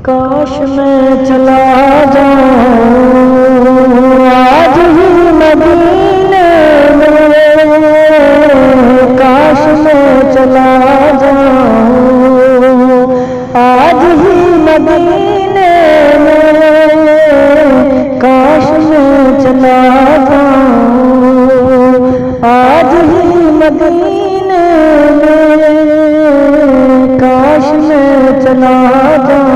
کاش میں چلا جاؤں آج ہی مدینے میں، کاش میں چلا جاؤں آج ہی مدینے میں، کاش میں چلا جاؤں آج ہی مدینے میں، کاش میں چلا جاؤں۔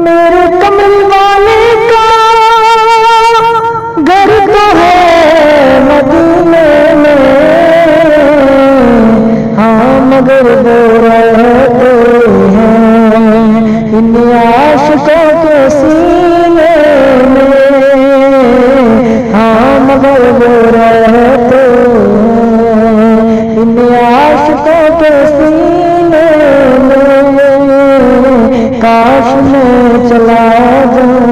میرے کمل والے کا گھر تو ہے مدینے میں، ہاں مگر وہ رہتے ہیں ان عاشقوں کے سینے میں، ہاں مگر وہ رہتے ہیں ان عاشقوں کے سینے میں، کاش میں چلا جاؤں۔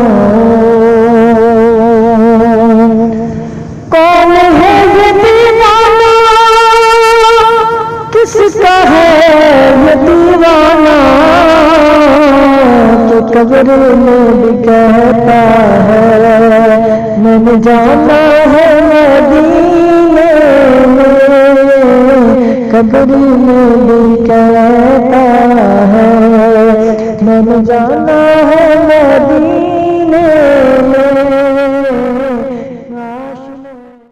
کون ہے یہ دیوانہ، کس کا ہے یہ دیوانہ، کہ قبر میں بھی کہتا ہے میں نے جانا ہے مدینے میں، قبر میں بھی کہتا ہے میں نے جانا ہے مدینے میں۔